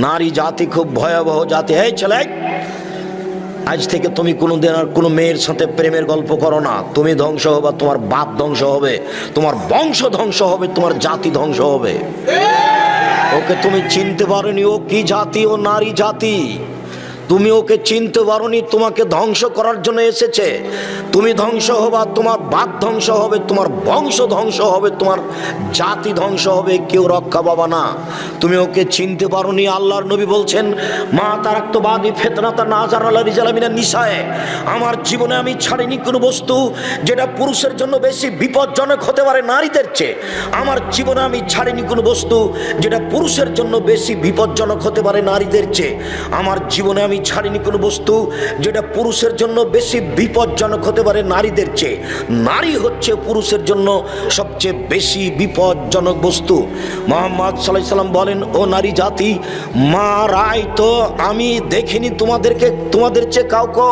নারী জাতি খুব ভয়াবহ জাতি। এই ছেলে, আজ থেকে তুমি কোনোদিন আর কোনো মেয়ের সাথে প্রেমের গল্প করো না। তুমি ধ্বংস হবে, তোমার বাপ ধ্বংস হবে, তোমার বংশ ধ্বংস হবে, তোমার জাতি ধ্বংস হবে। ওকে তুমি চিনতে পারোনি, ও কি জাতি? ও নারী জাতি। তুমি ওকে চিনতে পারোনি, তোমাকে ধ্বংস করার জন্য এসেছে। তুমি ধ্বংস হবা, তোমার বাপ ধ্বংস হবে, তোমার বংশ ধ্বংস হবে, তোমার জাতি ধ্বংস হবে, কেউ রক্ষা পাবা না। তুমি ওকে চিনতে পারোনি। আল্লাহর নবী বলছেন, মা তারাক্তবাদী ফেতনাতা নাজার আল্লাহ রিজালামিনা নিসায়ে, আমার জীবনে আমি ছাড়িনি কোনো বস্তু যেটা পুরুষের জন্য বেশি বিপজ্জনক হতে পারে নারীদের চেয়ে। আমার জীবনে আমি ছাড়িনি কোনো বস্তু যেটা পুরুষের জন্য বেশি বিপজ্জনক হতে পারে নারীদের চেয়ে। আমার জীবনে আমি ছাড়িনি কোনো বস্তু যেটা পুরুষের জন্য বেশি বিপজ্জনক হতে পারে নারীদের চেয়ে। নারী হচ্ছে পুরুষের জন্য সবচেয়ে বেশি বিপজ্জনক বস্তু। মুহাম্মদ সাল্লাল্লাহু আলাইহি সাল্লাম বলেন, ও নারী জাতি, মা রায় তো আমি দেখিনি তোমাদের চেয়ে কাউকে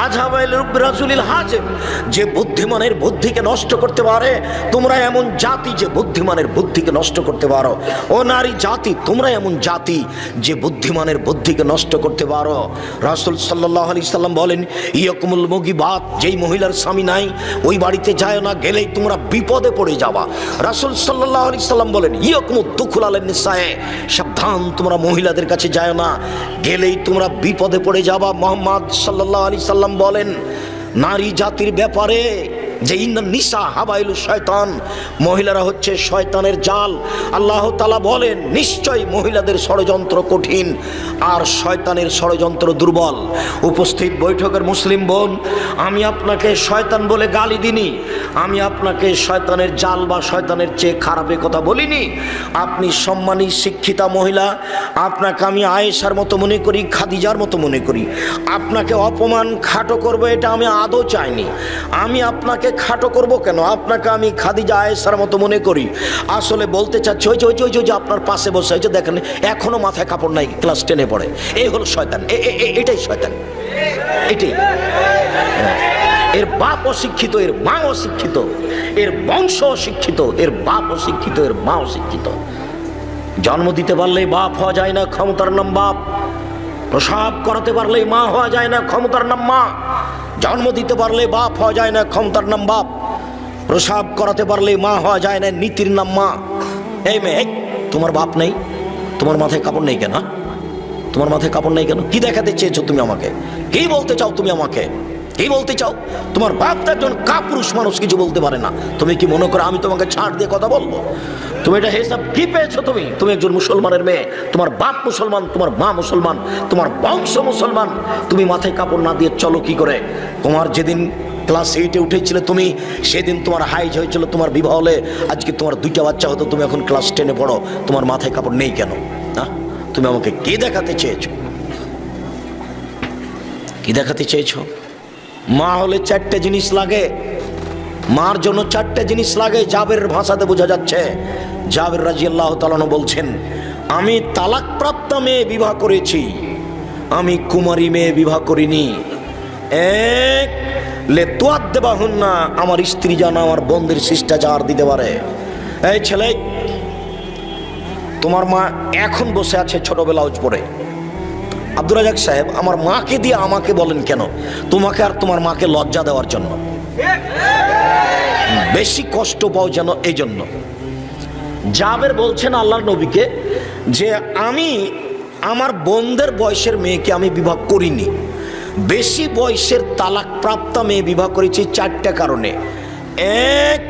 আজহাবাইল রাজুলিল হাজেম, যে বুদ্ধিমানের বুদ্ধিকে নষ্ট করতে পারে। তোমরা এমন জাতি যে বুদ্ধিমানের বুদ্ধিকে নষ্ট করতে পারো। ও নারী জাতি, তোমরা এমন জাতি যে বুদ্ধিমানের বুদ্ধিকে নষ্ট করতে পারো। রাসূল সাল্লাল্লাহু আলাইহি সাল্লাম বলেন, ইয়াকুমুল মুগিবাত, যেই মহিলার স্বামী নাই ওই বাড়িতে যায় না, গেলেই তোমরা বিপদে পড়ে যাবা। রাসূল সাল্লাল্লাহু আলাইহি সাল্লাম বলেন, ইয়াকুমুদ দুখুল আলান নিসায়ে, সাবধান তোমরা মহিলাদের কাছে যায় না, গেলেই তোমরা বিপদে পড়ে যাবা। মুহাম্মদ সাল্লাল্লাহু আলাইহি সাল্লাম বলেন নারী জাতির ব্যাপারে যে ইন্নান নিসা হাবাইলু শয়তান, মহিলারা হচ্ছে শয়তানের জাল। আল্লাহ তাআলা বলেন, নিশ্চয়ই মহিলাদের ষড়যন্ত্র কঠিন আর শয়তানের ষড়যন্ত্র দুর্বল। উপস্থিত বৈঠকের মুসলিম বোন, আমি আপনাকে শয়তান বলে গালি দিনি, আমি আপনাকে শয়তানের জাল বা শয়তানের চেয়ে খারাপের কথা বলিনি। আপনি সম্মানী শিক্ষিতা মহিলা, আপনাকে আমি আয়েশার মতো মনে করি, খাদিজার মতো মনে করি। আপনাকে অপমান খাটো করবো এটা আমি আদৌ চাইনি। আমি আপনাকে খাটো করব কেন? আপনাকে আমি খাদিজা আয়েশার মতো মনে করি। আসলে বলতে চাচ্ছি, ওই যে আপনার পাশে বসে হয়েছে দেখেন, এখনো মাথায় কাপড় নাই, ক্লাস 10-এ পড়ে। এই হলো শয়তান, এটাই শয়তান, এটাই। এর বাপ অশিক্ষিত, এর মা অশিক্ষিত, এর বংশ অশিক্ষিত, এর বাপ অশিক্ষিত, এর মা অশিক্ষিত। জন্ম দিতে পারলেই বাপ হওয়া যায় না, ক্ষমতার নাম বাপ। প্রসব করাতে পারলেই মা হওয়া যায় না, ক্ষমতার নাম মা। জন্ম দিতে পারলে বাপ হওয়া যায় না, ক্ষমতার নাম বাপ। প্রসব করাতে পারলে মা হওয়া যায় না, নীতির নাম মা। এই মেয়ে, তোমার বাপ নেই, তোমার মাথায় কাপড় নেই কেন? তোমার মাথায় কাপড় নেই কেন? কি দেখাতে চেয়েছো তুমি আমাকে? কি বলতে চাও তুমি আমাকে? কি বলতে চাও? তোমার বাপ তো একজন কাপুরুষ মানুষ, কিছু বলতে পারে না। তুমি কি মনে করো আমি তোমাকে ছাড় দিয়ে কথা বলবো? তুমি এটা হিসাব কি পেয়েছো? তুমি একজন মুসলমানের মেয়ে, তোমার বাপ মুসলমান, তোমার মা মুসলমান, তোমার বংশ মুসলমান। তুমি মাথায় কাপড় না দিয়ে চলো কি করে? তোমার যেদিন ক্লাস 8-এ উঠেছিলে তুমি, সেদিন তোমার হাইজ হয়েছিল, তোমার বিবাহ হলে আজকে তোমার 2টা বাচ্চা হতো, তুমি এখন ক্লাস 10-এ পড়ো, তোমার মাথায় কাপড় নেই কেন? না, তুমি আমাকে কি দেখাতে চেয়েছো? কি দেখাতে চেয়েছো? মা হলে 4টে জিনিস লাগে, মার জন্য 4টে জিনিস লাগে। জাবেরের ভাষাতে বোঝা যাচ্ছে, জাবের রাদিয়াল্লাহু তাআলা বলছেন, আমি তালাকপ্রাপ্ত মেয়ে বিবাহ করেছি, আমি কুমারী মেয়ে বিবাহ করিনি। এক লে তুআদ্দাবাহুন্না, আমার স্ত্রী যেন আমার বোনদের শিষ্টাচার দিতে পারে। এই ছেলে, তোমার মা এখন বসে আছে ছোট ব্লাউজ পরে। আব্দুর রাজাক সাহেব, আমার মাকে দিয়ে আমাকে বলেন কেন? তোমাকে আর তোমার মাকে লজ্জা দেওয়ার জন্য, বেশি কষ্ট পাও যেন, এই জন্য। জাবের বলছেন আল্লাহর নবীকে যে আমি আমার বোনদের বয়সের মেয়েকে আমি বিবাহ করিনি, বেশি বয়সের তালাকপ্রাপ্ত মেয়ে বিবাহ করেছি 4টা কারণে। এক,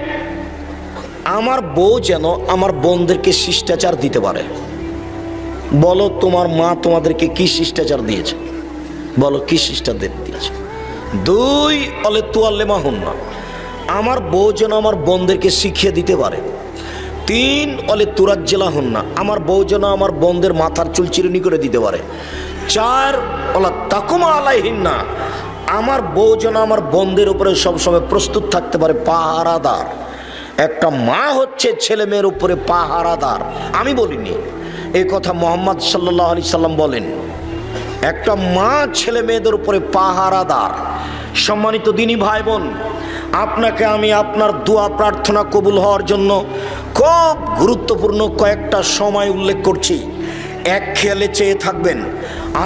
আমার বউ যেন আমার বোনদেরকে শিষ্টাচার দিতে পারে। বলো তোমার মা তোমাদেরকে কি শিষ্টাচার দিয়েছে? বলো কি শিষ্টাচার দিয়েছে? 2, অলে তুয়াল্লে মাহুন্না, আমার বউ যেন আমার বোনদেরকে শিখিয়ে দিতে পারে। 3, অলে তুরাজ্জেলা হন্না, আমার বউ যেন আমার বোনদের মাথার চুল চিরুনি করে দিতে পারে। 4, অলা তাকুমা আলাইহিন্না, আমার বউ যেন আমার বোনদের উপরে সবসময় প্রস্তুত থাকতে পারে, পাহারাদার। একটা মা হচ্ছে ছেলে মেয়ের উপরে পাহারাদার, আমি বলিনি এই কথা, মুহাম্মদ সাল্লাল্লাহু আলাইহি সাল্লাম বলেন। একটা মা ছেলে মেয়েদের উপরে পাহারাদার। সম্মানিত দিনী ভাই বোন, আপনাকে আমি আপনার দোয়া প্রার্থনা কবুল হওয়ার জন্য খুব গুরুত্বপূর্ণ কয়েকটা সময় উল্লেখ করছি। এক খেয়ালে চেয়ে থাকবেন।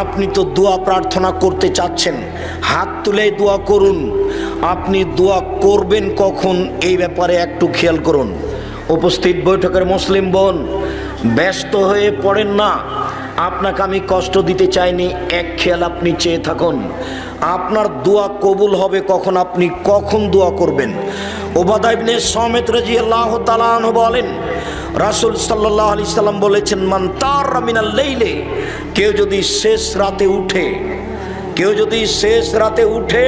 আপনি তো দোয়া প্রার্থনা করতে চাচ্ছেন, হাত তুলে দোয়া করুন। আপনি দোয়া করবেন কখন এই ব্যাপারে একটু খেয়াল করুন। উপস্থিত বৈঠকের মুসলিম বোন, ব্যস্ত হয়ে পড়েন না, আপনাকে আমি কষ্ট দিতে চাইনি। এক খেয়াল আপনি চেয়ে থাকুন, আপনার দোয়া কবুল হবে কখন, আপনি কখন দোয়া করবেন। উবাদা ইবনে সামিত রাদিয়াল্লাহু তাআলা আনহু বলেন, রাসূল সাল্লাল্লাহু আলাইহি সাল্লাম বলেছেন, মান তারা মিনাল লাইলে, কেউ যদি শেষ রাতে উঠে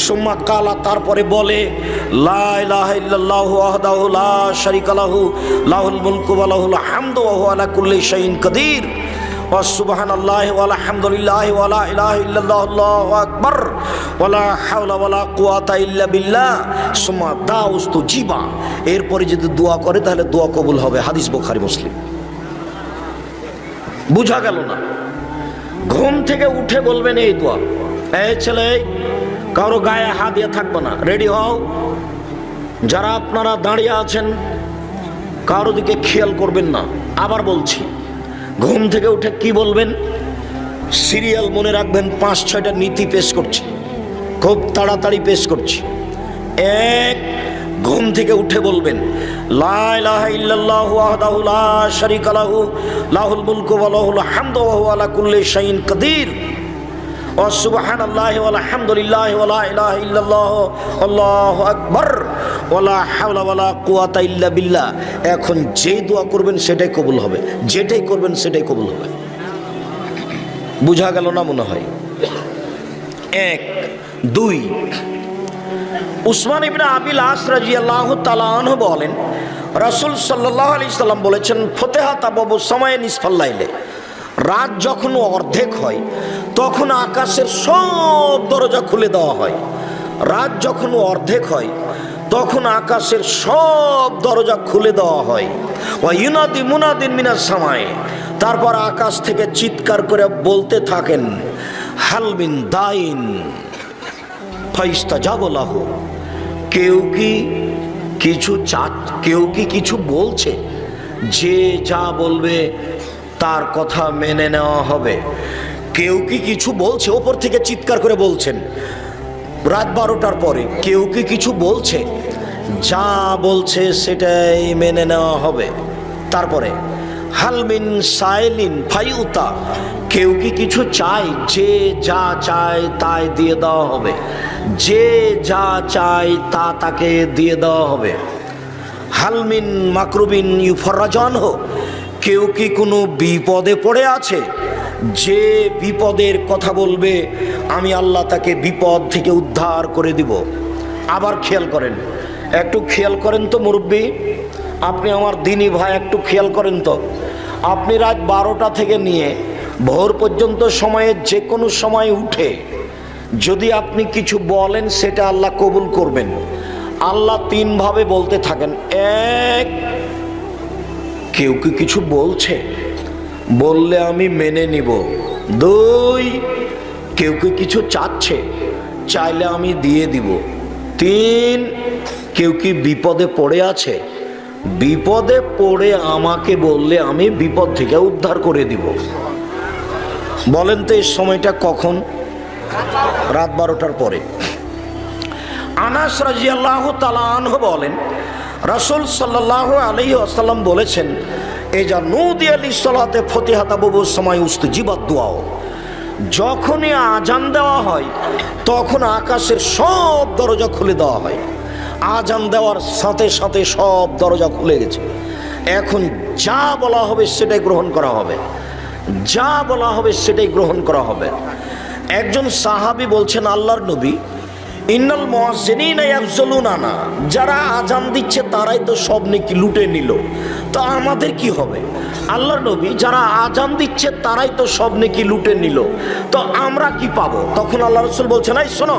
সুম্মা কালা, তারপরে বলে লা ইলাহা ইল্লাল্লাহু ওয়াহদাহু লা শারীকা লাহু লাহুল মুলকু ওয়া লাহুল হামদু ওয়া হুয়া আলা কুল্লি শাইইন কাদির ওয়া সুবহানাল্লাহি ওয়া আলহামদুলিল্লাহি ওয়া লা ইলাহা ইল্লাল্লাহু আল্লাহু আকবার ওয়া লা হাওলা ওয়া লা কুওয়াতা ইল্লা বিল্লাহ সুম্মা দাউস্তুজিবা, এরপরে যদি দোয়া করে তাহলে দোয়া কবুল হবে। হাদিস বুখারী মুসলিম। বুঝা গেল না? ঘুম থেকে উঠে বলবেন এই দোয়া। এই ছেলে, কারো গায়ে হাত দিয়ে থাকবে না, রেডি হও। যারা আপনারা দাঁড়িয়ে আছেন কারো দিকে খেয়াল করবেন না। আবার বলছি, ঘুম থেকে উঠে কি বলবেন? সিরিয়াল মনে রাখবেন, 5-6টা নীতি পেশ করছি, খুব তাড়াতাড়ি পেশ করছি। এক, ঘুম থেকে উঠে বলবেন লা ইলাহা ইল্লাল্লাহু ওয়াহদাহু লা শারীকা লাহু লাহুল মুলকু ওয়া লাহুল হামদু ওয়া হুয়া আলা কুল্লি শাইইন কাদির ওয়া সুবহানাল্লাহি ওয়া আলহামদুলিল্লাহি ওয়া লা ইলাহা ইল্লাল্লাহু আল্লাহু আকবার ওয়া লা হাওলা ওয়া লা কুওয়াতা ইল্লা বিল্লাহ। এখন যেই দোয়া করবেন সেটাই কবুল হবে, যেটাই করবেন সেটাই কবুল হবে। বুঝা গেল না মনে হয়? এক। দুই, উসমান ইবনে আবিল আস রাদিয়াল্লাহু তাআলা আনহু বলেন, রাসূল সাল্লাল্লাহু আলাইহি সাল্লাম বলেছেন, ফতেহাত আবু সামায়ে নিসফাল লাইলে, রাত যখন অর্ধেক হয় তখন আকাশের সব দরজা খুলে দেওয়া হয়। রাত যখন অর্ধেক হয় তখন আকাশের সব দরজা খুলে দেওয়া হয়। ওয়া ইউনাদি মুনাদিন মিনাস সামায়ে, তারপর আকাশ থেকে চিৎকার করে বলতে থাকেন, হাল মিন দাইন ফাইস্তাজাবু লাহু, কেউ কি কিছু বলছে? যে যা বলবে তার কথা মেনে নেওয়া হবে। কেউ কি কিছু বলছে? ওপর থেকে চিৎকার করে বলছেন রাত 12টার পরে, কেউ কি কিছু বলছে? যা বলছে সেটাই মেনে নেওয়া হবে। তারপরে হালমিন সাইলিন ফাইউতা, কেউ কি কিছু চায়? যে যা চায় তাই দিয়ে দেওয়া হবে, যে যা চায় তা তাকে দিয়ে দেওয়া হবে। হালমিন মাকরুবিন ইউফরাজান হো, কেউ কি কোনো বিপদে পড়ে আছে? যে বিপদের কথা বলবে আমি আল্লাহ তাকে বিপদ থেকে উদ্ধার করে দিব। আবার খেয়াল করেন, একটু খেয়াল করেন তো মুরব্বী, আপনি আমার দিনী ভাই, একটু খেয়াল করেন তো। আপনি রাত 12টা থেকে নিয়ে ভোর পর্যন্ত সময়ে যে কোনো সময় উঠে যদি আপনি কিছু বলেন সেটা আল্লাহ কবুল করবেন। আল্লাহ 3 ভাবে বলতে থাকেন। এক, কেউ কি কিছু বলছে, বললে আমি মেনে নিব। 2, কেউ কি কিছু চাচ্ছে, চাইলে আমি দিয়ে দিব। 3, কেউ কি বিপদে পড়ে আছে, বিপদে পড়ে আমাকে বললে আমি বিপদ থেকে উদ্ধার করে দিব। বলেন তো এই সময়টা কখন? রাত 12টার পরে। আনাস রাদিয়াল্লাহু তাআলা আনহু বলেন, রাসূল সাল্লাল্লাহু আলাইহি ওয়াসাল্লাম বলেছেন, এজা নুদিয়া লিসসালাতে ফতিহাত আবু সামাই উস্তুজিবাত দুআ, যখনই আজান দেওয়া হয় তখন আকাশের সব দরজা খুলে দেওয়া হয়। আজান দেওয়ার সাথে সাথে সব দরজা খুলে গেছে। এখন যা বলা হবে সেটাই গ্রহণ করা হবে, যা বলা হবে সেটাই গ্রহণ করা হবে। একজন সাহাবী বলছেন, আল্লাহর নবী, ইন্নাল মুয়াজ্জিনিনা ইয়াফজুলুনা, যারা আজান দিচ্ছে তারাই তো সব নেকি লুটে নিল, তো আমাদের কি হবে? আল্লাহর নবী, যারা আজান দিচ্ছে তারাই তো সব নেকি লুটে নিল, তো আমরা কি পাবো? তখন আল্লাহ রাসূল বলছেন, এই শোনো,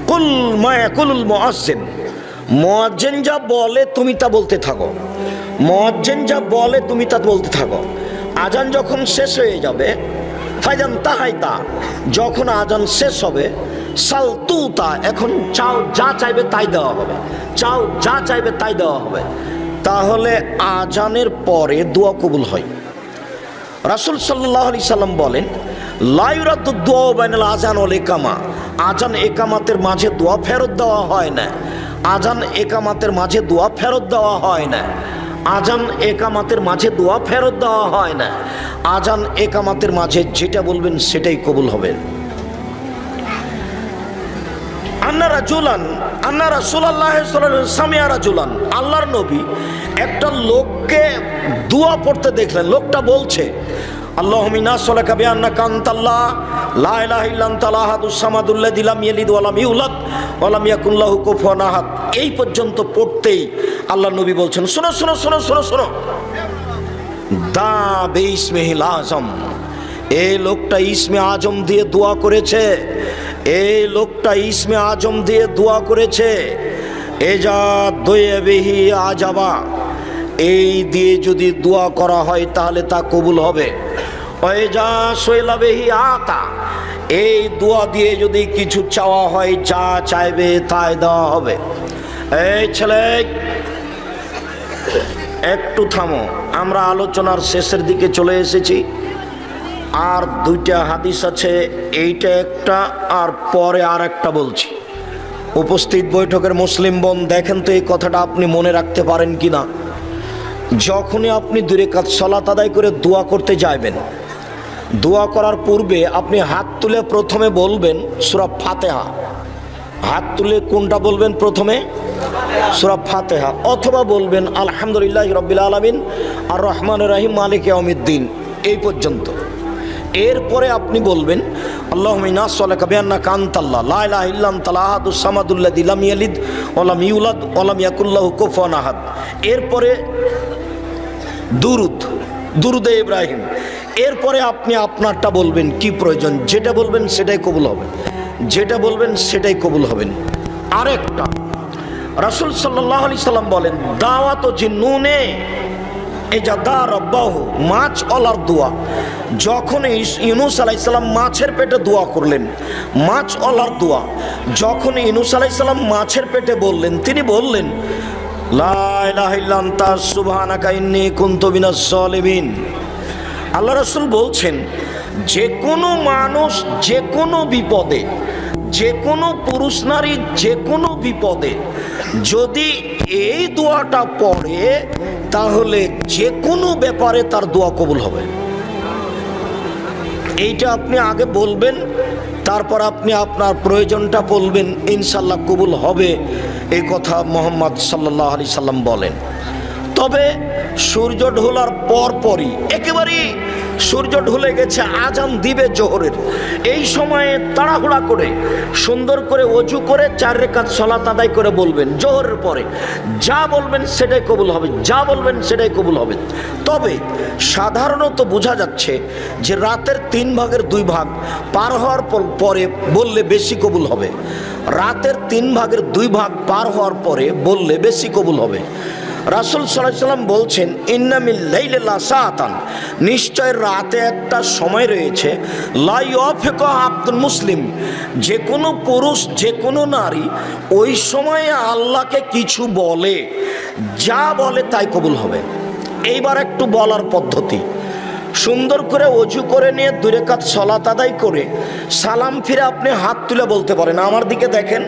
কুল মা ইয়াকুলুল মুয়াজ্জিন, মুয়াজ্জিন যা বলে তুমি তা বলতে থাকো, মুয়াজ্জিন যা বলে তুমি তা বলতে থাকো। আজান যখন শেষ হয়ে যাবে, ফাইজান তাহাইতা, যখন আজান শেষ হবে, সালতুতা, এখন চাও যা চাইবে তাই দেওয়া হবে, চাও যা চাইবে তাই দেওয়া হবে। তাহলে আজানের পরে দোয়া কবুল হয়। রাসূল সাল্লাল্লাহু আলাইহি সাল্লাম বলেন, লা ইউরাদ্দু দুআ বাইনাল আযান ওয়াল ইকামা, আযান একামাতের মাঝে দোয়া ফেরত দেওয়া হয় না। আযান একামাতের মাঝে দোয়া ফেরত দেওয়া হয় না। আযান একামাতের মাঝে দোয়া ফেরত দেওয়া হয় না। আযান একামাতের মাঝে যেটা বলবেন সেটাই কবুল হবে। আন্না রাসূলুল্লাহ সাল্লাল্লাহু আলাইহি ওয়াসাল্লাম রাজুলান, আল্লাহর নবী একটা লোককে দোয়া পড়তে দেখলেন। লোকটা বলছে, আল্লাহুম্মা ইন্না নাসআলুকা বিআন্নাকা আনতাল্লাহ লা ইলাহা ইল্লা আনতাল আহাদুস সামাদুল্লাযী লাম ইয়ালিদ ওয়া লাম ইউলাদ ওয়া লাম ইয়াকুল লাহু কুফুয়ান আহাদ। এই পর্যন্ত পড়তেই আল্লাহর নবী বলছেন, শোনো শোনো শোনো শোনো শোনো, দা বিসমিহিল আযম, এই লোকটা ইসমে আজম দিয়ে দোয়া করেছে। এই লোকটা ইসমে আজম দিয়ে দোয়া করেছে। এজা দয়াবিহি আজাবা, এই দিয়ে যদি দোয়া করা হয় তাহলে তা কবুল হবে। ওয়াজা সয়লাবিহি আতা, এই দোয়া দিয়ে যদি কিছু চাওয়া হয়, যা চাইবে তাই দেওয়া হবে। এই ছেলে একটু থামো, আমরা আলোচনার শেষের দিকে চলে এসেছি। আর দুইটা হাদিস আছে, এইটা একটা আর পরে আর একটা বলছি। উপস্থিত বৈঠকের মুসলিম বোন, দেখেন তো এই কথাটা আপনি মনে রাখতে পারেন কিনা। যখনই আপনি 2 রাকাত সালাত আদায় করে দোয়া করতে যাবেন, দোয়া করার পূর্বে আপনি হাত তুলে প্রথমে বলবেন সূরা ফাতিহা। হাত তুলে কোনটা বলবেন? প্রথমে সূরা ফাতিহা, অথবা বলবেন আলহামদুলিল্লাহি রাব্বিল আলামিন আর রহমানির রহিম মালিক ইয়াউমিদ্দিন, এই পর্যন্ত। এরপরে আপনি বলবেন আল্লাহুম্মা ইন্না নাসআলুকা বিআন্নাকা আনতাল্লাহ লা ইলাহা ইল্লা আনতাল আহাদুস সামাদুল্লাযী লাম ইয়ালিদ ওয়া লাম ইউলাদ ওয়া লাম ইয়াকুল লাহু কুফুয়ান আহাদ। এরপরে দুরুদে ইব্রাহিম। এরপরে আপনি আপনারটা বলবেন, কি প্রয়োজন যেটা বলবেন সেটাই কবুল হবে, যেটা বলবেন সেটাই কবুল হবেন। আরেকটা রাসূল সাল্লাল্লাহু আলাইহি সাল্লাম বলেন, দাওয়াত জিন্নুনে এজাদা রব্বাহু, মাছ ওলার দোয়া। যখন ইউনূস আলাইহিস সালাম মাছের পেটে দোয়া করলেন, মাছ ওলার দোয়া, যখন ইউনূস আলাইহিস সালাম মাছের পেটে বললেন, তিনি বললেন লা ইলাহা ইল্লা আনতা সুবহানাকা ইন্নী কুনতু মিনাজ জালিমিন। আল্লাহ রাসূল বলছেন, যে কোনো মানুষ যে কোনো বিপদে, যে কোনো পুরুষ নারী যে কোনো বিপদে যদি এই দোয়াটা পড়ে, তাহলে যে কোনো ব্যাপারে তার দোয়া কবুল হবে। এইটা আপনি আগে বলবেন, তারপর আপনি আপনার প্রয়োজনটা বলবেন, ইনশাল্লাহ কবুল হবে। এই কথা মুহাম্মদ সাল্লাল্লাহু আলাইহি সাল্লাম বলেন। তবে সূর্য ঢোলার পরপরই, একেবারেই সূর্য ঢলে গেছে, আজান দিবে জোহরের, এই সময়ে তাড়াহুড়া করে সুন্দর করে ওযু করে 4 রাকাত সালাত আদায় করে বলবেন জোহরের পরে, যা বলবেন সেটাই কবুল হবে, যা বলবেন সেটাই কবুল হবে। তবে সাধারণত বোঝা যাচ্ছে যে রাতের 3 ভাগের 2 ভাগ পার হওয়ার পরে বললে বেশি কবুল হবে। রাতের 3 ভাগের 2 ভাগ পার হওয়ার পরে বললে বেশি কবুল হবে। রাসূল সাল্লাল্লাহু আলাইহি সাল্লাম বলছেন, ইন্না মিল লাইলি লাসাআতান, নিশ্চয় রাতে একটা সময় রয়েছে, লা ইউফিকু আবদুল মুসলিম, যে কোনো পুরুষ যে কোনো নারী ওই সময়ে আল্লাহকে কিছু বলে, যা বলে তাই কবুল হবে। এইবার একটু বলার পদ্ধতি, সুন্দর করে ওযু করে নিয়ে 2 রাকাত সালাত আদায় করে সালাম ফিরে আপনি হাত তুলে বলতে পারেন, আমার দিকে দেখেন,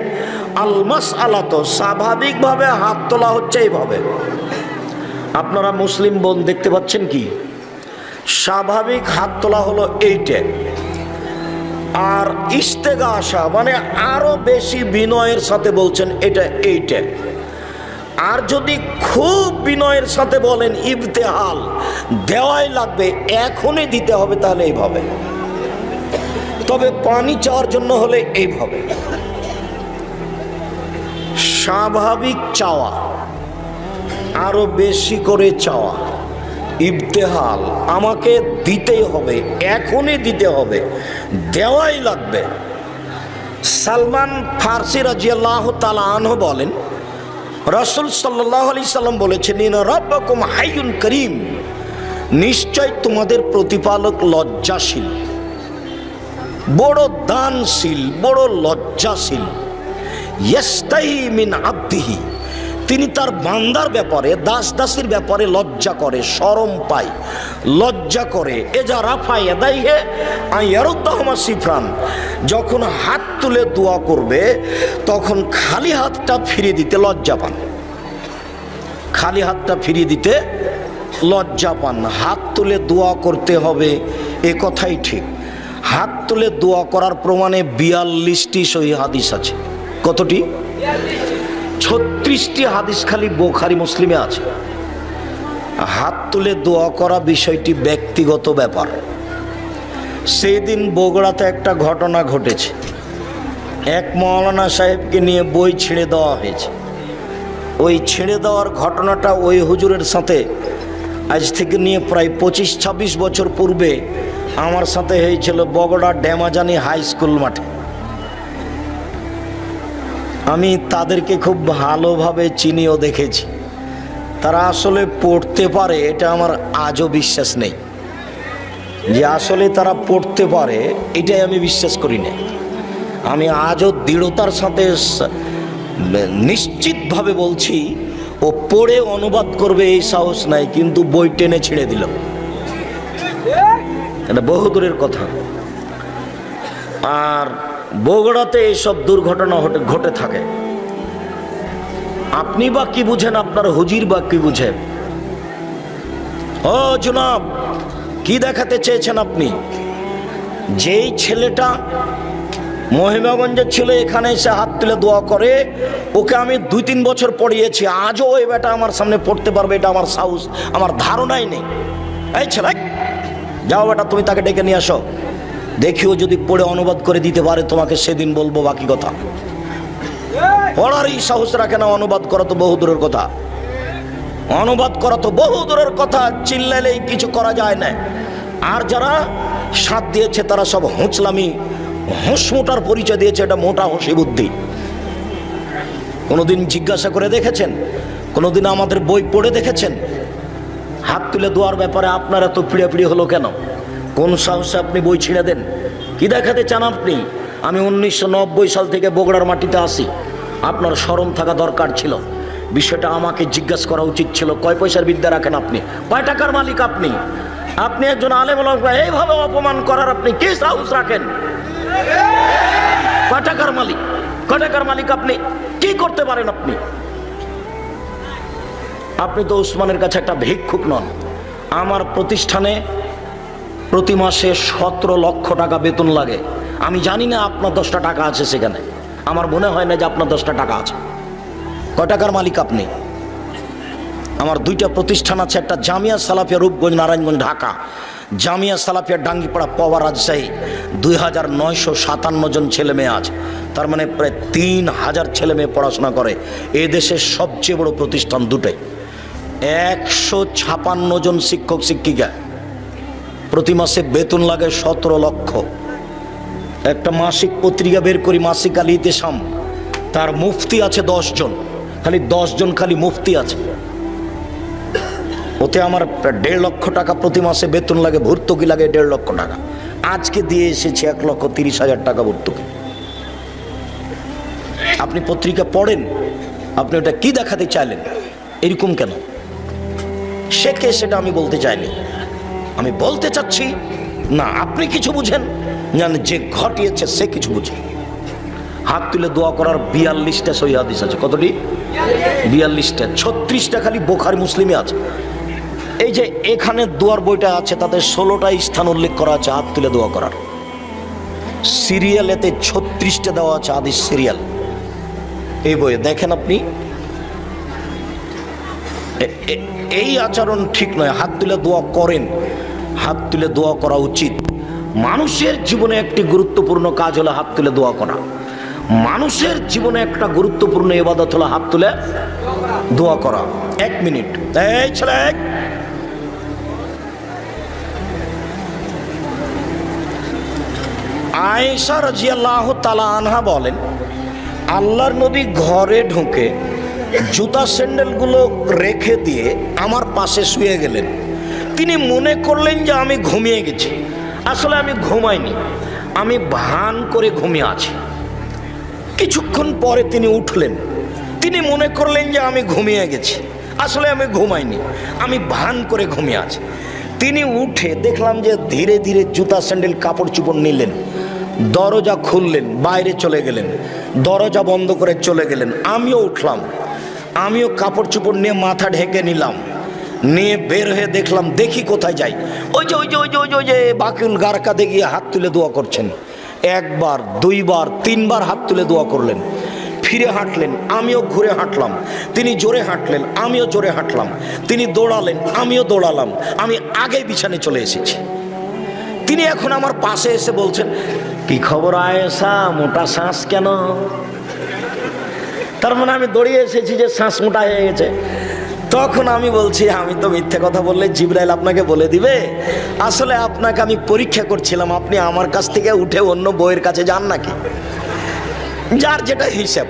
আল মাসআলাতু, স্বাভাবিকভাবে হাত তোলা হচ্ছে এইভাবে। আপনারা মুসলিম বোন দেখতে পাচ্ছেন কি? স্বাভাবিক হাত তোলা হলো এইটা। আর ইস্তেগাসা মানে আরো বেশি বিনয়ের সাথে বলছেন এটা এইটা। আর যদি খুব বিনয়ের সাথে বলেন ইবতেহাল, দেওয়াই লাগবে, এখনই দিতে হবে, তাহলে এইভাবে। তবে পানি চাওয়ার জন্য হলে এইভাবে। স্বাভাবিক চাওয়া, আরো বেশি করে চাওয়া, ইবতেহাল, আমাকে দিতেই হবে, এখনই দিতে হবে, দেওয়াই লাগবে। সালমান ফারসি রাদিয়াল্লাহু তাআলা আনহু বলেন, রাসূল সাল্লাল্লাহু আলাইহি সাল্লাম বলেছেন, ইন্না রাব্বাকুম হাইয়ুন করিম, নিশ্চয় তোমাদের প্রতিপালক লজ্জাশীল, বড় দানশীল, বড় লজ্জাশীল। ইয়াস্তাহি মিন আবদিহি, তিনি তার বান্দার ব্যাপারে, দাস দাসীর ব্যাপারে লজ্জা করে, শরম পায়, লজ্জা করে। এজা রাফা ইয়াদাইহি আইয়ারুদ্দাহুমা সিফরান, যখন হাত তুলে দোয়া করবে তখন খালি হাতটা ফিরিয়ে দিতে লজ্জা পান, খালি হাতটা ফিরিয়ে দিতে লজ্জা পান। হাত তুলে দোয়া করতে হবে এ কথাই ঠিক। হাত তুলে দোয়া করার প্রমাণে 42টি সহিহ হাদিস আছে। কতটি? 36টি হাদিস খালি বুখারী মুসলিমে আছে। হাত তুলে দোয়া করা বিষয়টি ব্যক্তিগত ব্যাপার। সেই দিন বগুড়াতে একটা ঘটনা ঘটেছে। এক মৌলানা সাহেবকে নিয়ে বই ছিঁড়ে দেওয়া হয়েছে। ওই ছিঁড়ে দেওয়ার ঘটনাটা ওই হুজুরের সাথে আজ থেকে নিয়ে প্রায় 25-26 বছর পূর্বে আমার সাথে হয়েছিল বগুড়া ড্যামাজানি হাই স্কুল মাঠে। আমি তাদেরকে খুব ভালোভাবে চিনিও দেখেছি। তারা আসলে পড়তে পারে এটা আমার আজও বিশ্বাস নেই, যে আসলে তারা পড়তে পারে এটাই আমি বিশ্বাস করি না। আমি আজও দৃঢ়তার সাথে নিশ্চিতভাবে বলছি ও পড়ে অনুবাদ করবে এই সাহস নাই, কিন্তু বই টেনে ছিঁড়ে দিল। এটা বহুদূরের কথা। আর বগুড়াতে এইসব দুর্ঘটনা ঘটে থাকে। আপনি বা কি বুঝেন, আপনার হুজির বা কি বুঝেন? ও জনাব, কি দেখাতে চেয়েছেন আপনি? যেই ছেলেটা মহিমাগঞ্জের ছিল, এখানে এসে হাত তুলে দোয়া করে, ওকে আমি 2-3 বছর পড়িয়েছি, আজও ওই বেটা আমার সামনে পড়তে পারবে এটা আমার সাহস, আমার ধারণাই নেই। এই ছেলে, যাও বেটা, তুমি তাকে ডেকে নিয়ে আসো, দেখিও যদি পড়ে অনুবাদ করে দিতে পারে তোমাকে সেদিন বলবো বাকি কথা। পড়ারই সাহস রাখে না, অনুবাদ করা তো বহু দূরের কথা। অনুবাদ করা তো বহু দূরের কথা, চিল্লাইলেই কিছু করা যায় না। আর যারা সাথ দিয়েছে তারা সব হুঁচলামি, হুঁসমোটার পরিচয় দিয়েছে। এটা মোটা হুঁশি বুদ্ধি। কোনোদিন জিজ্ঞাসা করে দেখেছেন? কোনোদিন আমাদের বই পড়ে দেখেছেন? হাত তুলে দোয়ার ব্যাপারে আপনার এত পিড়াপিড়ি হলো কেন? কোন সাহসে আপনি বই ছিঁড়ে দেন? কি দেখাতে চান আপনি? আমি 1990 সাল থেকে বগুড়ার মাটিতে আসি। আপনার শরম থাকা দরকার ছিল। বিষয়টা আমাকে জিজ্ঞাসা করা উচিত ছিল। কয় পয়সার বিদ্যা রাখেন আপনি? কয় টাকার মালিক আপনি? আপনি একজন আলেম ওলামা এইভাবে অপমান করার আপনি কি সাহস রাখেন? কয় টাকার মালিক? কয় টাকার মালিক আপনি? কি করতে পারেন আপনি? আপনি তো উসমানের কাছে একটা ভিক্ষুক নন। আমার প্রতিষ্ঠানে প্রতি মাসে 17 লক্ষ টাকা বেতন লাগে। আমি জানি না আপনার 10টা টাকা আছে সেখানে। আমার মনে হয় না যে আপনার 10টা টাকা আছে। কয় টাকার মালিক আপনি? আমার 2টা প্রতিষ্ঠান আছে, একটা জামিয়া সালাফিয়া রূপগঞ্জ নারায়ণগঞ্জ ঢাকা, জামিয়া সালাফিয়া ডাঙ্গিপাড়া পাওয়া রাজশাহী। 2957 জন ছেলে মেয়ে আছে। তার মানে প্রায় 3000 ছেলে মেয়ে পড়াশোনা করে। এই দেশের সবচেয়ে বড় প্রতিষ্ঠান দুটোই। 156 জন শিক্ষক শিক্ষিকা, প্রতি মাসে বেতন লাগে 17 লক্ষ। একটা মাসিক পত্রিকা বের করি, মাসিক আল ইতিসাম, তার মুফতি আছে 10 জন, খালি 10 জন খালি মুফতি আছে। ওতে আমার 1.5 লক্ষ টাকা প্রতি মাসে বেতন লাগে, ভর্তুকি লাগে 1.5 লক্ষ টাকা। আজকে দিয়ে এসেছে 1,30,000 টাকা ভর্তুকি। আপনি পত্রিকা পড়েন, আপনি ওটা কি দেখাতে চাইলেন? এরকম কেন? সে কে সেটা আমি বলতে চাইনি। আমি বলতে চাচ্ছি না আপনি কিছু বুঝেন, জানেন যে ঘটিয়েছে সে কিছু বুঝে। হাত তুলে দোয়া করার 42টা সহিহ হাদিস আছে। কতটি? 42টা। 36টা খালি বুখারী মুসলিমে আছে। এই যে এখানে দোয়ার বইটা আছে, তাতে 16টা স্থান উল্লেখ করা আছে হাত তুলে দোয়া করার। সিরিয়ালেতে 36টা দেওয়া আছে হাদিস সিরিয়াল। এই বইয়ে দেখেন আপনি। এই আচরণ ঠিক নয়। হাত তুলে দোয়া করেন, হাত তুলে দোয়া করা উচিত। মানুষের জীবনে একটি গুরুত্বপূর্ণ কাজ হলো হাত তুলে দোয়া করা। মানুষের জীবনে একটা গুরুত্বপূর্ণ ইবাদত হলো হাত তুলে দোয়া করা। 1 মিনিট। এই ছেলে, আয়েশা রাদিয়াল্লাহু তাআলা আনহা বলেন, আল্লাহর নবী ঘরে ঢুকে জুতা স্যান্ডেলগুলো রেখে দিয়ে আমার পাশে শুয়ে গেলেন। তিনি মনে করলেন যে আমি ঘুমিয়ে গেছি। আসলে আমি ঘুমাইনি, আমি ভান করে ঘুমিয়ে আছি। কিছুক্ষণ পরে তিনি উঠলেন। তিনি মনে করলেন যে আমি ঘুমিয়ে গেছি। আসলে আমি ঘুমাইনি, আমি ভান করে ঘুমিয়ে আছি। তিনি উঠে দেখলাম যে ধীরে ধীরে জুতা স্যান্ডেল কাপড় চোপড় নিলেন, দরজা খুললেন, বাইরে চলে গেলেন, দরজা বন্ধ করে চলে গেলেন। আমিও উঠলাম, আমিও কাপড় চোপড় নিয়ে মাথা ঢেকে নিলাম, নিয়ে বের হয়ে দেখলাম, দেখি কোথায় যাই। ওই যে বাকিউল গারকাতে গিয়ে হাত তুলে দোয়া করছেন। একবার, দুইবার, তিনবার হাত তুলে দোয়া করলেন। ফিরে হাঁটলেন, আমিও ঘুরে হাঁটলাম। তিনি জোরে হাঁটলেন, আমিও জোরে হাঁটলাম। তিনি দৌড়ালেন, আমিও দৌড়ালাম। আমি আগে বিছানে চলে এসেছি। তিনি এখন আমার পাশে এসে বলছেন, কি খবর আয়েশা, মোটা শ্বাস কেন? তার মানে আমি দৌড়িয়ে এসেছি যে শ্বাস মোটা হয়ে গেছে। তখন আমি বলছি, আমি তো মিথ্যে কথা বললে জিবরাইল আপনাকে বলে দিবে। আসলে আপনাকে আমি পরীক্ষা করছিলাম, আপনি আমার কাছ থেকে উঠে অন্য বইয়ের কাছে যান নাকি। যার যেটা হিসাব,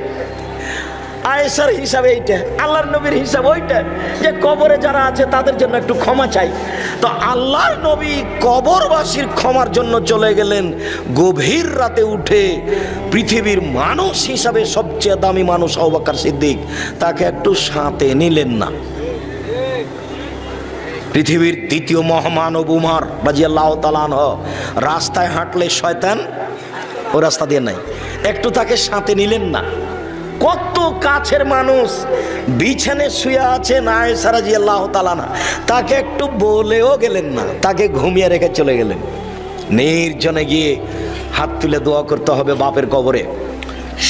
আয়েশার হিসাব এইটা, আল্লাহর নবীর হিসাব ওইটা, যে কবরে যারা আছে তাদের জন্য একটু ক্ষমা চাই। তো আল্লাহর নবী কবরবাসীর ক্ষমার জন্য চলে গেলেন গভীর রাতে উঠে। পৃথিবীর মানুষ হিসাবে সবচেয়ে দামি মানুষ আবু বকর সিদ্দিক, তাকে একটু সাথে নিলেন না। পৃথিবীর দ্বিতীয় মহামানব উমর রাদিয়াল্লাহু তাআলা আনহু, রাস্তায় হাঁটলে শয়তান ও রাস্তা দিয়ে নাই, একটু তাকে সাথে নিলেন না। কত কাছের মানুষ বিছানে শুয়ে আছেন আয়েশা রাদিয়াল্লাহু তাআলা আনহা, তাকে একটু বলেও গেলেন না, তাকে ঘুমিয়ে রেখে চলে গেলেন। নির্জনে গিয়ে হাত তুলে দোয়া করতে হবে বাপের কবরে।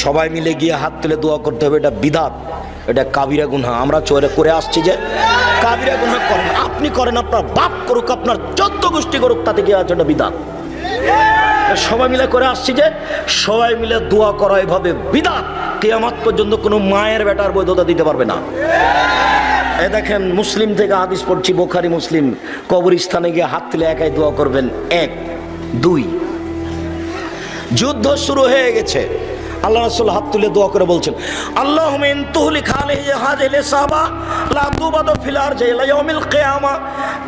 সবাই মিলে গিয়ে হাত তুলে দোয়া করতে হবে, এটা বিদআত, এটা কাবিরা গুনাহ। আমরা চোরে করে আসছি যে কাবিরা গুনাহ করেন, আপনি করেন, আপনার বাপ করুক, আপনার 14 গোষ্ঠী করুক, তাতে কি আছে, এটা বিদআত। সবাই মিলে করে আসছি যে সবাই মিলে দোয়া করা এভাবে বিদআত। কিয়ামত পর্যন্ত কোনো মায়ের বেটার বৈধতা দিতে পারবে না। এই দেখেন, মুসলিম থেকে হাদিস পড়ছি, বুখারী মুসলিম, কবরস্থানে গিয়ে হাত তুলে একাই দোয়া করবেন। 1, 2, যুদ্ধ শুরু হয়ে গেছে। আল্লাহ রাসূল হাত তুলে দোয়া করে বলছেন, আল্লাহুম্মা ইন তুহলিক হাযিহিল সাহাবা লা তুবাদু ফিল আরজি ইলা ইয়াউমিল কিয়ামা।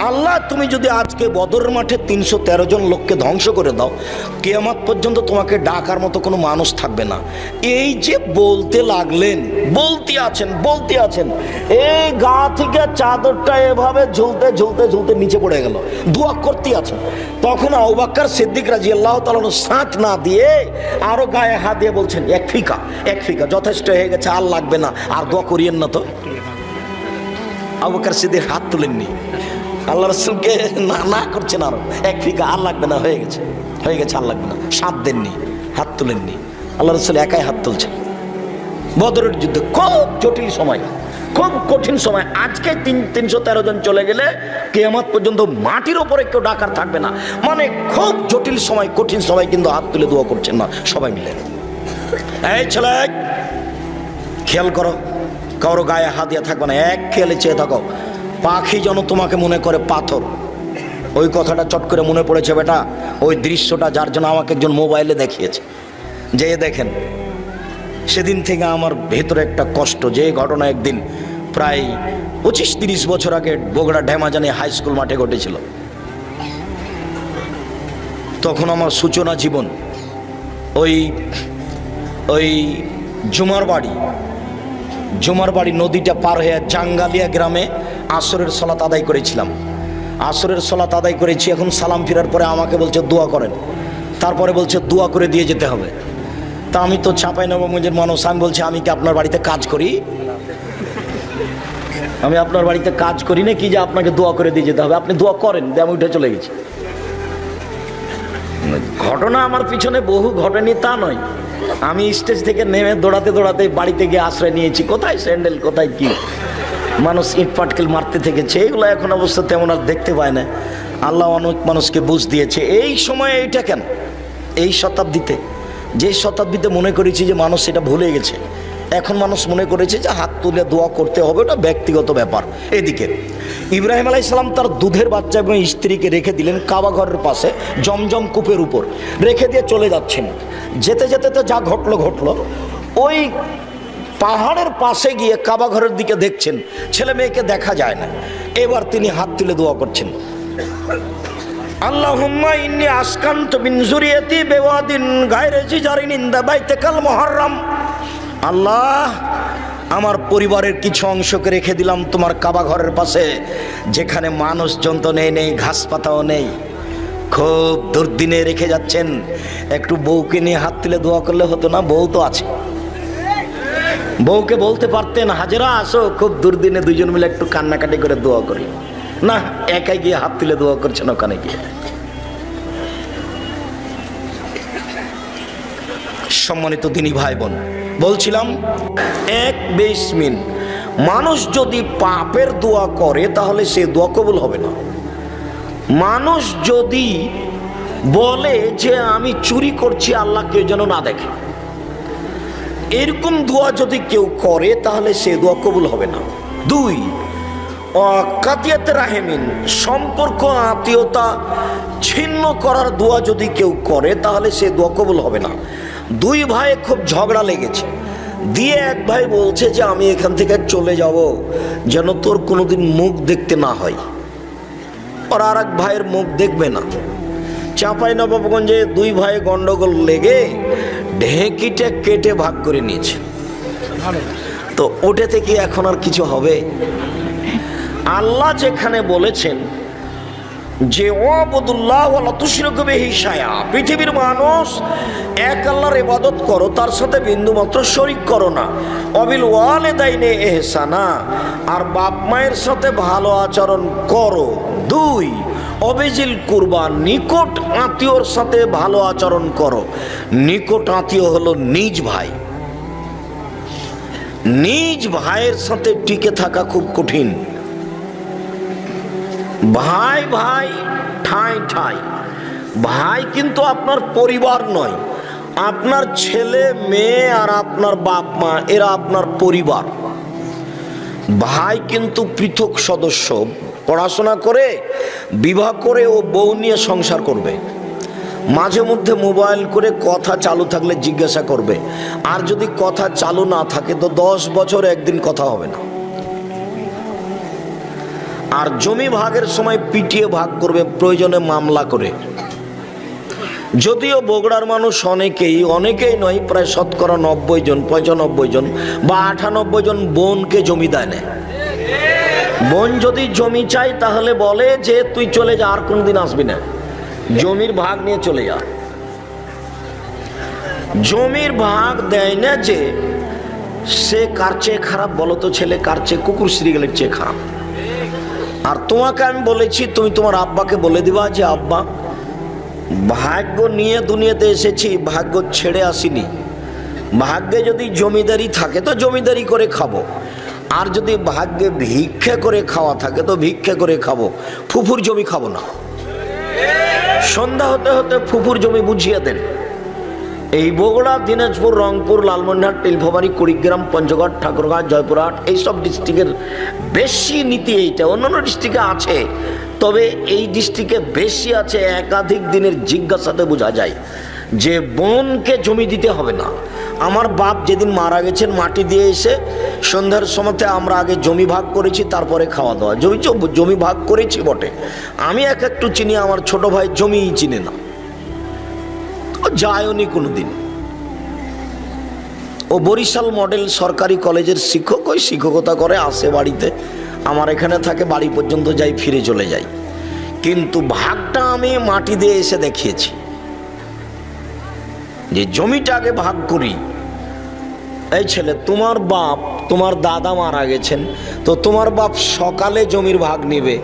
আল্লাহ, তুমি যদি আজকে বদর মাঠে 313 জন লোককে ধ্বংস করে দাও, কিয়ামত পর্যন্ত তোমাকে ডাকার মতো কোনো মানুষ থাকবে না। এই যে বলতে লাগলেন, বলতে আছেন, এই গা থেকে চাদরটা এভাবে ঝুলতে ঝুলতে ঝুলতে নিচে পড়ে গেল, দোয়া করতে আছেন। তখন আবু বকর সিদ্দিক রাদিয়াল্লাহু তাআলা সাথ না দিয়ে আরো গায়ে হাত দিয়ে বলছেন, এক ফিকা যথেষ্ট হয়ে গেছে, আর লাগবে না, আর দোয়া করিয়েন না। তো আবু বকর সিদ্দিক হাত তুলেননি, আল্লাহ রাসূলকে না করছেন, আরো এক ফিকা, আর লাগবে না, হয়ে গেছে, আর লাগবে না, সাথ দেননি, হাত তুলেননি। আল্লাহ রাসূল একাই হাত তুলছেন। বদরের যুদ্ধে খুব জটিল সময়, খুব কঠিন সময়। আজকে 313 জন চলে গেলে কিয়ামত পর্যন্ত মাটির ওপরে কেউ ডাকার থাকবে না। মানে খুব জটিল সময়, কঠিন সময়, কিন্তু হাত তুলে দোয়া করছেন না সবাই মিলে। এই ছেলে, খেয়াল করো, কারো গায়ে হাত দিয়ে থাকবে না, এক খেয়ালে চেয়ে থাকো। পাখি যেন তোমাকে মনে করে পাথর। ওই কথাটা চট করে মনে পড়েছে বেটা, ওই দৃশ্যটা, যার জন্য আমাকে একজন মোবাইলে দেখিয়েছে, যে দেখেন। সেদিন থেকে আমার ভেতরে একটা কষ্ট, যে ঘটনা একদিন প্রায় 25-30 বছর আগে বগুড়া ঢেমাজানি হাই স্কুল মাঠে ঘটেছিল। তখন আমার সূচনা জীবন। ওই জুমার বাড়ি নদীটা পার হয়ে জাঙ্গালিয়া গ্রামে আসরের সালাত আদায় করেছিলাম। আসরের সালাত আদায় করেছি, এখন সালাম ফেরার পরে আমাকে বলছে দোয়া করেন, তারপরে বলছে দোয়া করে দিয়ে যেতে হবে। তা আমি তো চাঁপাইনবাবগঞ্জের মানুষ, আমি বলছি, আমি কি আপনার বাড়িতে কাজ করি? আমি আপনার বাড়িতে কাজ করি না কি যে আপনাকে দোয়া করে দিয়ে যেতে হবে? আপনি দোয়া করেন, আমি উঠে চলে গেছি। ঘটনা আমার পিছনে বহু ঘটেনি তা নয়, আমি স্টেজ থেকে নেমে দৌড়াতে দৌড়াতে বাড়িতে গিয়ে আশ্রয় নিয়েছি। কোথায় স্যান্ডেল, কোথায় কি, মানুষ ইট পাটকেল মারতে থেকেছে, এগুলো এখন অবশ্য তেমন আর দেখতে পায় না। আল্লাহ অনেক মানুষকে বুঝ দিয়েছে। এই সময়ে এইটা কেন, এই শতাব্দীতে, যে শতাব্দীতে মনে করেছি যে মানুষ এটা ভুলে গেছে, এখন মানুষ মনে করেছে যে হাত তুলে দোয়া করতে হবে, ওটা ব্যক্তিগত ব্যাপার। এদিকে ইব্রাহিম আলাইহিস সালাম তার দুধের বাচ্চা এবং স্ত্রীকে রেখে দিলেন কাবা ঘরের পাশে জমজম কূপের উপর, রেখে দিয়ে চলে যাচ্ছেন। যেতে যেতে তো যা ঘটলো, ওই পাহাড়ের পাশে গিয়ে কাবা ঘরের দিকে দেখছেন, ছেলে মেয়েকে দেখা যায় না। এবার তিনি হাত তুলে দোয়া করছেন, আল্লাহুম্মা ইন্নী আসকানতু মিন যুররিয়াতি বিওয়াদিন গায়রি জিজারিন ইনদা বাইতিকাল মুহাররাম। আল্লাহ, আমার পরিবারের কিছু অংশকে রেখে দিলাম তোমার কাবা ঘরের পাশে, যেখানে মানুষজন তো নেই, ঘাস পাতাও নেই। খুব দুর্দিনে রেখে যাচ্ছেন। একটু বউকে নিয়ে হাত তুলে দোয়া করলে হতো না? বউ তো আছে, বউকে বলতে পারতেন হাজেরা আসো, খুব দুর্দিনে দুজন মিলে একটু কান্নাকাটি করে দোয়া করি। না, একাই গিয়ে হাত তুলে দোয়া করছেন ওখানে গিয়ে। সম্মানিত দিনী ভাই বোন, বলছিলাম এক বেসমিন মানুষ যদি পাপের দোয়া করে তাহলে সে দোয়া কবুল হবে না। মানুষ যদি বলে যে আমি চুরি করছি, আল্লাহ কেউ যেন না দেখে, এরকম দোয়া যদি কেউ করে তাহলে সে দোয়া কবুল হবে না। দুই, কাতিয়াতে রাহেমিন সম্পর্ক আত্মীয়তা ছিন্ন করার দোয়া যদি কেউ করে তাহলে সে দোয়া কবুল হবে না। দুই ভাই খুব ঝগড়া লেগেছে, দিয়ে এক ভাই বলছে যে আমি এখান থেকে চলে যাব যেন তোর কোনোদিন মুখ দেখতে না হয়। আর আর এক ভাইয়ের মুখ দেখবে না। চাঁপাইনবাবগঞ্জে দুই ভাই গন্ডগোল লেগে ঢেঁকিটা কেটে ভাগ করে নিয়েছে। তো ওটা থেকে এখন আর কিছু হবে? আল্লাহ যেখানে বলেছেন যে ওয়াবুদুল্লাহ ওয়ালা তুশরিকু বিহি শাইআ, পৃথিবীর মানুষ এক আল্লাহর ইবাদত করো, তার সাথে বিন্দুমাত্র শরীক করো না। ওয়াবিল ওয়ালিদাইনি ইহসানা, আর বাপ মায়ের সাথে ভালো আচরণ করো। দুই, অবিজিল কুরবান, নিকট আত্মীয়র সাথে ভালো আচরণ করো। নিকট আত্মীয় হলো নিজ ভাই। নিজ ভাইয়ের সাথে টিকে থাকা খুব কঠিন। ভাই ভাই ঠাই ঠাই, ভাই কিন্তু আপনার পরিবার নয়। আপনার ছেলে মেয়ে আর আপনার বাপ মা এরা আপনার পরিবার। ভাই কিন্তু পৃথক সদস্য। পড়াশোনা করে বিবাহ করে ও বউ নিয়ে সংসার করবে, মাঝে মধ্যে মোবাইল করে কথা চালু থাকলে জিজ্ঞাসা করবে, আর যদি কথা চালু না থাকে তো 10 বছর একদিন কথা হবে না। আর জমি ভাগের সময় পিটিয়ে ভাগ করবে, প্রয়োজনে মামলা করে। যদিও বগুড়ার মানুষ অনেকেই নয়, প্রায় শতকরা 90 জন 95 জন বা 98 জন বোনকে জমি দেয় না। বোন যদি জমি চাই তাহলে বলে যে তুই চলে যা, আর কোনদিন আসবি না, জমির ভাগ নিয়ে চলে যা। জমির ভাগ দেয় না যে সে কার চেয়ে খারাপ বলো তো? ছেলে কার চেয়ে? কুকুর শ্রীগেলের চেয়ে খারাপ। আর তোমাকে আমি বলেছি, তুমি তোমার আব্বাকে বলে দিবা যে আব্বা, ভাগ্য নিয়ে দুনিয়াতে এসেছি, ভাগ্য ছেড়ে আসিনি। ভাগ্যে যদি জমিদারি থাকে তো জমিদারি করে খাবো, আর যদি ভাগ্যে ভিক্ষা করে খাওয়া থাকে তো ভিক্ষা করে খাবো। ফুফুর জমি খাবো না। সন্ধ্যা হতে হতে ফুফুর জমি বুঝিয়ে দেন। এই বগুড়া, দিনাজপুর, রংপুর, লালমনিরহাট, নীলফামারী, কুড়িগ্রাম, পঞ্চগড়, ঠাকুরগাঁও, জয়পুরহাট এইসব ডিস্ট্রিক্টের বেশি নীতি এইটা। অন্যান্য ডিস্ট্রিক্টে আছে, তবে এই ডিস্ট্রিক্টে বেশি আছে। একাধিক দিনের জিজ্ঞাসাতে বোঝা যায় যে বোনকে জমি দিতে হবে না। আমার বাপ যেদিন মারা গেছেন, মাটি দিয়ে এসে সন্ধ্যার সময়তে আমরা আগে জমি ভাগ করেছি, তারপরে খাওয়া দাওয়া। জমি ভাগ করেছি বটে, আমি একটু চিনি, আমার ছোট ভাই জমিই চিনে না, যায়নি কোনোদিন। ও বরিশাল মডেল সরকারি কলেজের শিক্ষক, ওই শিক্ষকতা করে, আসে বাড়িতে, আমার এখানে থাকে, বাড়ি পর্যন্ত যাই, ফিরে চলে যাই। কিন্তু ভাগটা আমি মাটি দিয়ে এসে দেখিয়েছি যে জমিটা আগে ভাগ করি। এই ছেলে, তোমার বাপ, তোমার দাদা মারা গেছেন, তো তোমার বাপ সকালে জমির ভাগ নিবে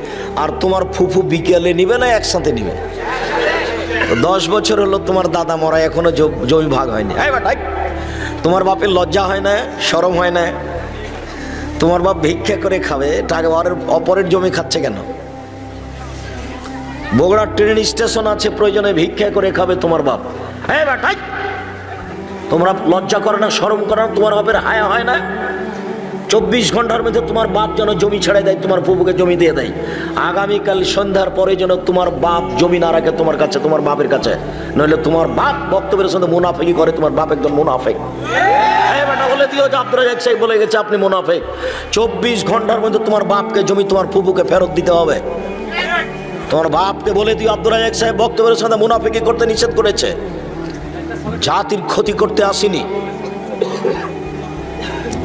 আর তোমার ফুফু বিকেলে নিবে না একসাথে নিবে? 10 বছর হলো তোমার দাদা মরা, এখনো জমি ভাগ হয়নি। তোমার বাপের লজ্জা হয় না? শরম হয় না? তোমার বাপ ভিক্ষা করে খাবে, টাকা অপরের জমি খাচ্ছে কেন? বগুড়া ট্রেন স্টেশন আছে, প্রয়োজনে ভিক্ষা করে খাবে তোমার বাপ। তোমরা লজ্জা করে না, শরম করে না? তোমার বাপের হায়া হয় না? 24 ঘন্টার মধ্যে তোমার বাপ যেন জমি ছেড়ে দেয়, তোমার ফুফুকে জমি দিয়ে দেয়। আগামীকাল সন্ধ্যার পরে যেন তোমার বাপ জমি না রাখে তোমার কাছে, তোমার বাপের কাছে, নইলে তোমার বাপ বক্তব্যের সাথে মুনাফিকি করে। তোমার বাপ একজন মুনাফিক। বলে দিও যে আব্দুর রাজ্জাক সাহেব বলে গেছে আপনি মুনাফিক। 24 ঘন্টার মধ্যে তোমার বাপকে জমি তোমার ফুফুকে ফেরত দিতে হবে। তোমার বাপকে বলে দিও আব্দুর রাজ্জাক সাহেব বক্তব্যের সাথে মুনাফিকি করতে নিষেধ করেছে, জাতির ক্ষতি করতে আসেনি।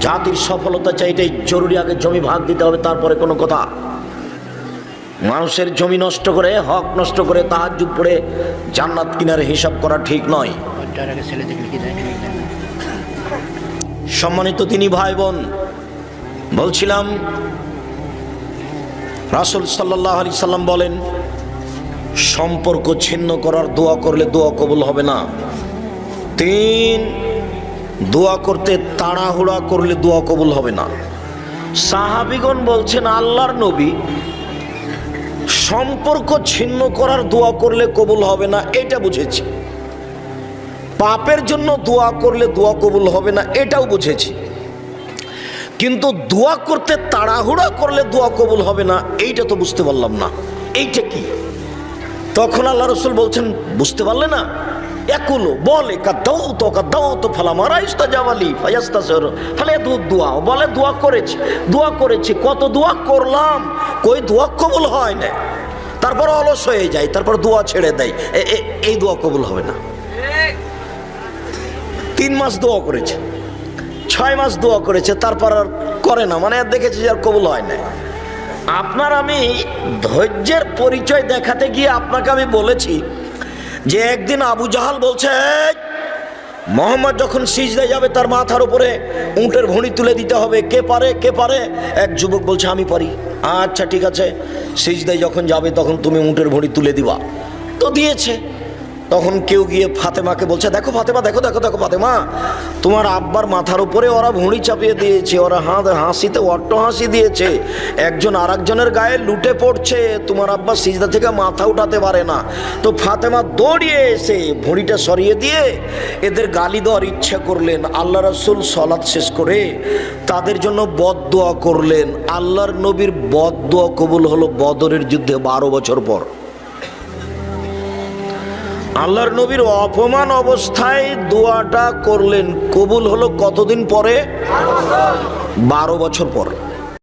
জাতির সফলতা চাইতেই জরুরি আগে জমি ভাগ দিতে হবে, তারপরে কোনো কথা। মানুষের জমি নষ্ট করে, হক নষ্ট করে তাহাজ্জুদ পড়ে জান্নাত কিনারে হিসাব করা ঠিক নয়। সম্মানিত তিনি ভাই বোন, বলছিলাম রাসূল সাল্লাল্লাহু আলাইহি সাল্লাম বলেন, সম্পর্ক ছিন্ন করার দোয়া করলে দোয়া কবুল হবে না। 3, দোয়া করতে তাড়াহুড়া করলে দোয়া কবুল হবে না। সাহাবীগণ বলছেন, আল্লাহর নবী সম্পর্ক ছিন্ন করার দোয়া করলে কবুল হবে না এটা বুঝেছি, পাপের জন্য দোয়া করলে দোয়া কবুল হবে না এটাও বুঝেছি, কিন্তু দোয়া করতে তাড়াহুড়া করলে দোয়া কবুল হবে না এইটা তো বুঝতে পারলাম না, এইটা কি? তখন আল্লাহ রাসূল বলছেন, বুঝতে পারলে না? একুলো বলে কাদাও তো ফালা মারাইস্তা জাওয়ালি ফায়াস্তাসির ফলে দোয়া বলে দোয়া করেছি কত দোয়া করলাম, কই দোয়া কবুল হয় না, তারপর অলস হয়ে যায়, তারপর দোয়া ছেড়ে দেয়, এই দোয়া কবুল হবে না। 3 মাস দোয়া করেছে, 6 মাস দোয়া করেছে, তারপর আর করে না, মানে দেখেছি যে আর কবুল হয় না। আপনার আমি ধৈর্যের পরিচয় দেখাতে গিয়ে আপনাকে আমি বলেছি যে একদিন আবু জাহাল বলছে, মোহাম্মদ যখন সিজদায় যাবে তার মাথার উপরে উটের ভুঁড়ি তুলে দিতে হবে, কে পারে? এক যুবক বলছে, আমি পারি। আচ্ছা ঠিক আছে, সিজদায় যখন যাবে তখন তুমি উটের ভুঁড়ি তুলে দিবা। তো দিয়েছে। তখন কেউ গিয়ে ফাতেমাকে বলছে, দেখো ফাতেমা, দেখো ফাতেমা, তোমার আব্বার মাথার উপরে ওরা ভুঁড়ি চাপিয়ে দিয়েছে, ওরা হাসিতে অট্ট হাসি দিয়েছে, একজন আর একজনের গায়ে লুটে পড়ছে, তোমার আব্বা সিজদা থেকে মাথা উঠাতে পারে না। তো ফাতেমা দৌড়িয়ে এসে ভুঁড়িটা সরিয়ে দিয়ে এদের গালি দেওয়ার ইচ্ছা করলেন। আল্লাহ রাসূল সালাত শেষ করে তাদের জন্য বদদোয়া করলেন। আল্লাহর নবীর বদদোয়া কবুল হলো বদরের যুদ্ধে 12 বছর পর। আল্লাহর নবীর অপমান অবস্থায় দোয়াটা করলেন, কবুল হলো কতদিন পরে? 12 বছর পর।